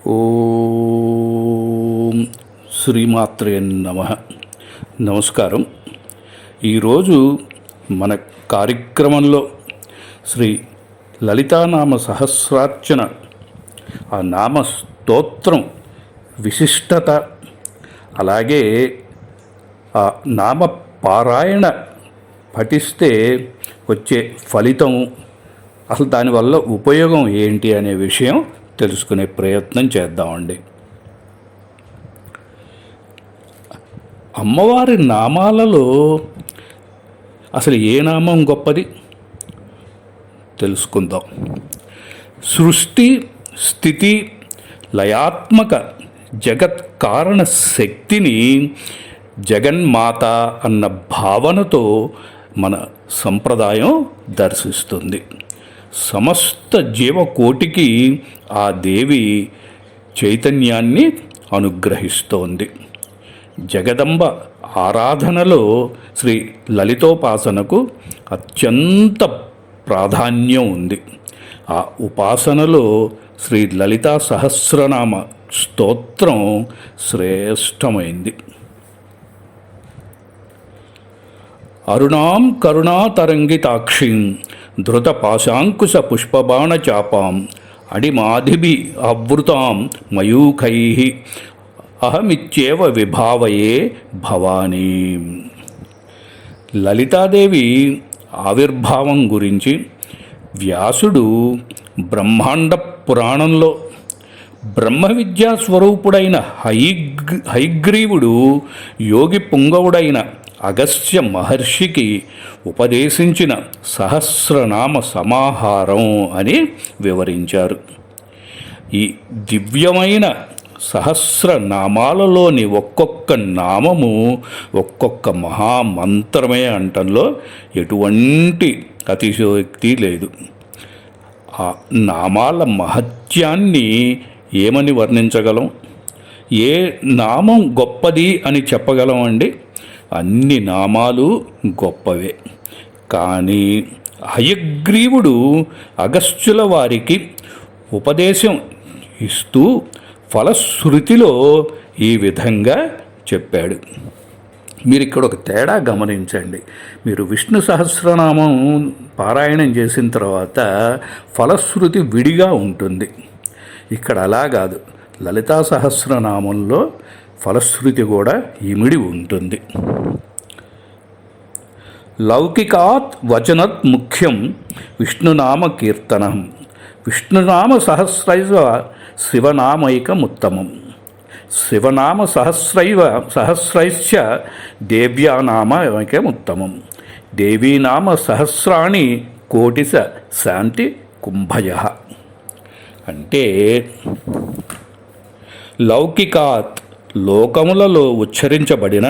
ఓం శ్రీమాత్రే నమః. నమస్కారం. ఈరోజు మన కార్యక్రమంలో శ్రీ లలితానామ సహస్రార్చన, ఆ నామ స్తోత్రం విశిష్టత, అలాగే ఆ నామ పారాయణ పఠిస్తే వచ్చే ఫలితం, అసలు దానివల్ల ఉపయోగం ఏంటి అనే విషయం తెలుసుకునే ప్రయత్నం చేద్దామండి. అమ్మవారి నామాలలో అసలు ఏ నామం గొప్పది తెలుసుకుందాం. సృష్టి స్థితి లయాత్మక జగత్ కారణ శక్తిని జగన్మాత అన్న భావనతో మన సంప్రదాయం దర్శిస్తుంది. సమస్త జీవకోటికి ఆ దేవి చైతన్యాన్ని అనుగ్రహిస్తోంది. జగదంబ ఆరాధనలో శ్రీ లలితోపాసనకు అత్యంత ప్రాధాన్యం ఉంది. ఆ ఉపాసనలో శ్రీ లలితా సహస్రనామ స్తోత్రం శ్రేష్టమైంది. అరుణాం కరుణాతరంగితాక్షిం ధృత పాశాంకుశ పుష్పబాణ చాపాం అడిమాధిభి ఆవృతాం మయూఖై అహమిత్యేవ విభావయే భవానీ. లలితాదేవి ఆవిర్భావం గురించి వ్యాసుడు బ్రహ్మాండ పురాణంలో బ్రహ్మ విద్యా స్వరూపుడైన హయగ్రీవుడు యోగి పుంగవుడైన అగస్త్య మహర్షికి ఉపదేశించిన సహస్రనామ సమాహారం అని వివరించారు. ఈ దివ్యమైన సహస్రనామాలలోని ఒక్కొక్క నామము ఒక్కొక్క మహామంత్రమే అంటంలో ఎటువంటి అతిశయోక్తి లేదు. ఆ నామాల మహత్యాన్ని ఏమని వర్ణించగలం? ఏ నామం గొప్పది అని చెప్పగలం అండి? అన్ని నామాలు గొప్పవే. కానీ హయగ్రీవుడు అగస్త్యుల వారికి ఉపదేశం ఇస్తూ ఫలశ్రుతిలో ఈ విధంగా చెప్పాడు. మీరు ఇక్కడ ఒక తేడా గమనించండి. మీరు విష్ణు సహస్రనామం పారాయణం చేసిన తర్వాత ఫలశ్రుతి విడిగా ఉంటుంది. ఇక్కడ అలా కాదు. లలితా సహస్రనామంలో ఫలశ్రుతి కూడా ఇమిడి ఉంటుంది. లౌకికాత్ వచనత్ ముఖ్యం విష్ణునామ కీర్తనం విష్ణునామ సహస్రైవ శివనామైకముత్తమం శివనామ సహస్రైశ్చ దేవ్యానామైకముత్తమం దేవీనామ సహస్రాణి కోటిశ శాంతి కుంభయః. అంటే లౌకికాత్ లోకములలో ఉచ్చరించబడిన,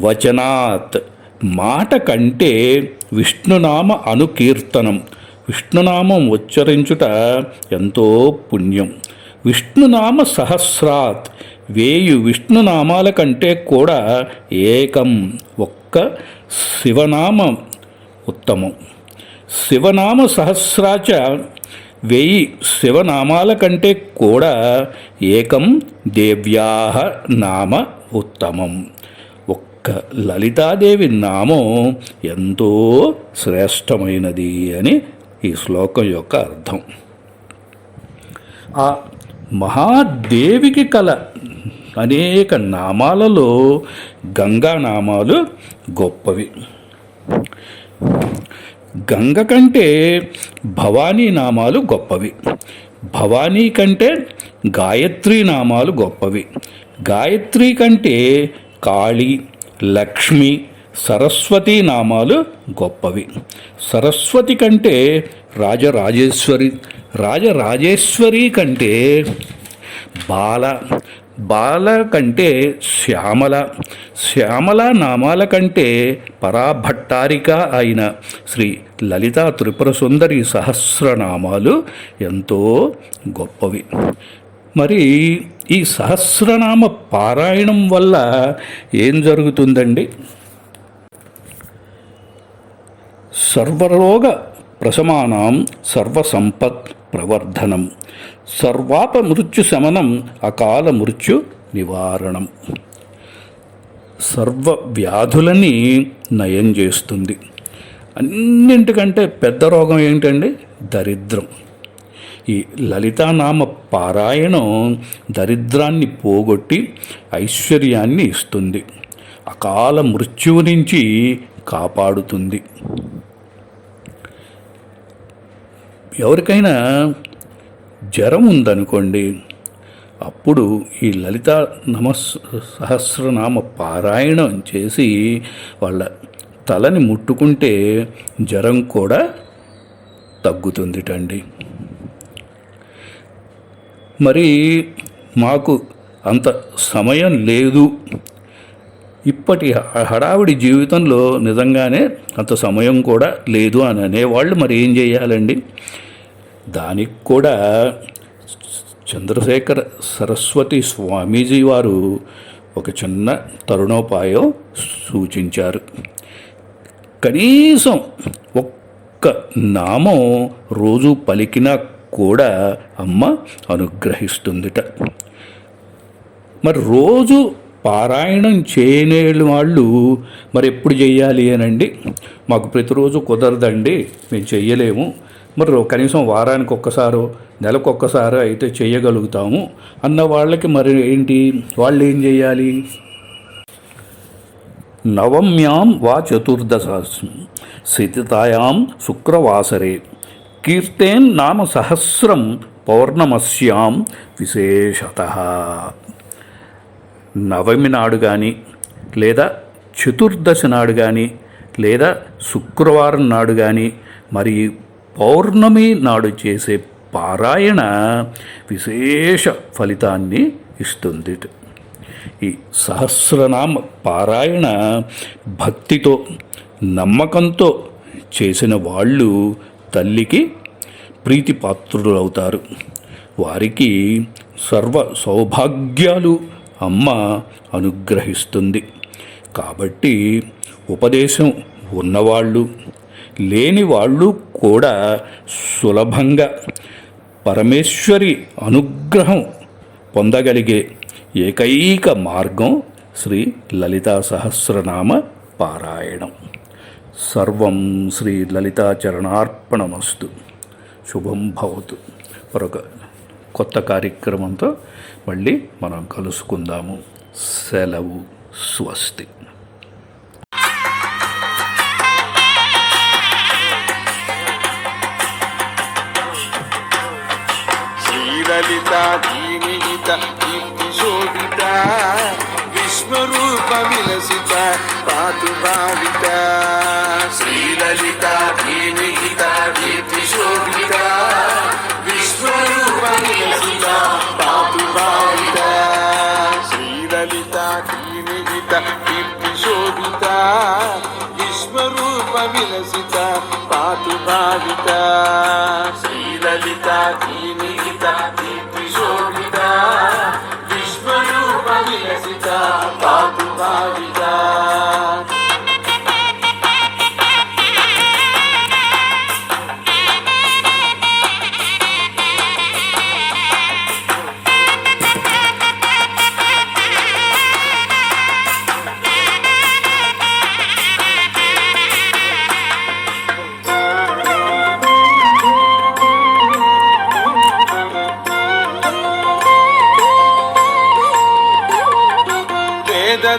వచనాత్ మాట కంటే విష్ణునామ అనుకీర్తనం విష్ణునామం ఉచ్చరించుట ఎంతో పుణ్యం. విష్ణునామ సహస్రాత్ 1000 విష్ణునామాల కంటే కూడా ఏకం ఒక్క శివనామం ఉత్తమం. శివనామ సహస్రాచ 1000 శివనామాల కంటే కూడా ఏకం దేవ్యాః నామ ఉత్తమం. ఒక్క లలితాదేవి నామం ఎంతో శ్రేష్టమైనది అని ఈ శ్లోకం యొక్క అర్థం. ఆ మహాదేవికి కల అనేక నామాలలో గంగా నామాలు గొప్పవి. గంగ కంటే భవానీ నామాలు గొప్పవి. భవానీ కంటే గాయత్రీ నామాలు గొప్పవి. గాయత్రి కంటే కాళీ, లక్ష్మి, సరస్వతి నామాలు గొప్పవి. సరస్వతి కంటే రాజరాజేశ్వరి, రాజరాజేశ్వరి కంటే బాల కంటే శ్యామల, శ్యామల నామాల కంటే పరాభట్టారిక అయిన శ్రీ లలితా త్రిపుర సుందరి సహస్రనామాలు ఎంతో గొప్పవి. మరి ఈ సహస్రనామ పారాయణం వల్ల ఏం జరుగుతుందండి? సర్వరోగ ప్రశమానాం సర్వసంపత్ ప్రవర్ధనం, సర్వాపమృత్యు శమనం, అకాల మృత్యు నివారణం. సర్వ వ్యాధులని నయం చేస్తుంది. అన్నింటికంటే పెద్ద రోగం ఏంటండి? దరిద్రం. ఈ లలితానామ పారాయణం దరిద్రాన్ని పోగొట్టి ఐశ్వర్యాన్ని ఇస్తుంది, అకాల మృత్యువు నుంచి కాపాడుతుంది. ఎవరికైనా జ్వరం ఉందనుకోండి, అప్పుడు ఈ లలితా సహస్రనామ పారాయణం చేసి వాళ్ళ తలని ముట్టుకుంటే జ్వరం కూడా తగ్గుతుందిటండి. మరి మాకు అంత సమయం లేదు, ఇప్పటి హడావిడి జీవితంలో నిజంగానే అంత సమయం కూడా లేదు అని అనేవాళ్ళు మరి ఏం చేయాలండి? దానికి కూడా చంద్రశేఖర సరస్వతి స్వామీజీ వారు ఒక చిన్న తరుణోపాయం సూచించారు. కనీసం ఒక్క నామం రోజు పలికినా కూడా అమ్మ అనుగ్రహిస్తుందిట. మరి రోజు పారాయణం చేయని వాళ్ళు మరి ఎప్పుడు చేయాలి అనండి? మాకు ప్రతిరోజు కుదరదండి, మేము చెయ్యలేము, మరి కనీసం వారానికి ఒక్కసారో నెలకొక్కసారో అయితే చేయగలుగుతాము అన్న వాళ్ళకి మరి ఏంటి? వాళ్ళు ఏం చేయాలి? నవమ్యాం వా చతుర్దశం శితితాయాం శుక్రవాసరే కీర్తేన్ నామ సహస్రం పౌర్ణమస్యాం విశేషతః. నవమి నాడు కానీ, లేదా చతుర్దశి నాడు కానీ, లేదా శుక్రవారం నాడు కానీ, మరి పౌర్ణమి నాడు చేసే పారాయణ విశేష ఫలితాన్ని ఇస్తుంది. ఈ సహస్రనామ పారాయణ భక్తితో నమ్మకంతో చేసిన వాళ్ళు తల్లికి ప్రీతిపాత్రులవుతారు. వారికి సర్వ సౌభాగ్యాలు అమ్మ అనుగ్రహిస్తుంది. కాబట్టి ఉపదేశం ఉన్నవాళ్ళు లేని వాళ్ళు కూడా సులభంగా పరమేశ్వరి అనుగ్రహం పొందగలిగే ఏకైక మార్గం శ్రీ లలితా సహస్రనామ పారాయణం. సర్వం శ్రీ లలితా చరణార్పణమస్తు. శుభం భవతు. మరొక కొత్త కార్యక్రమంతో మళ్ళీ మనం కలుసుకుందాము. సెలవు. స్వస్తి. శ్రీలలితా దీనిహిత కీర్తిశోభిత విశ్వరూప విలసిత పాతు భావిత. శ్రీలలితా దీనిహిత కీర్తిశోభిత విశ్వరూప విలసిత పాతు భావిత. శ్రీలలితా దీనిహిత కీర్తిశోభిత విశ్వరూప విలసిత పాతు భావిత. శ్రీలలితా దీనిహిత కీర్తిశోభిత విశ్వరూప విలసిత పాతు భావిత.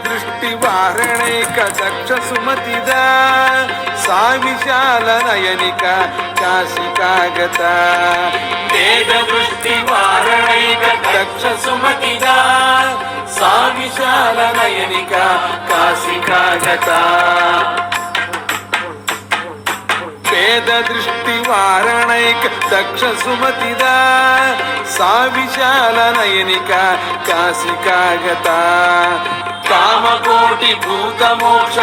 దృష్టి వారణైక దక్ష సుమతిద సా విశాల నయనిక కాశికాగత. వేద దృష్టి వారణైక దక్ష సుమతిద సా విశాల నయనిక కాశికాగత. వేద దృష్టి వారణైక దక్ష సుమతిద సా విశాల నయనిక కాశికాగత. కామకోటి భూత మోక్ష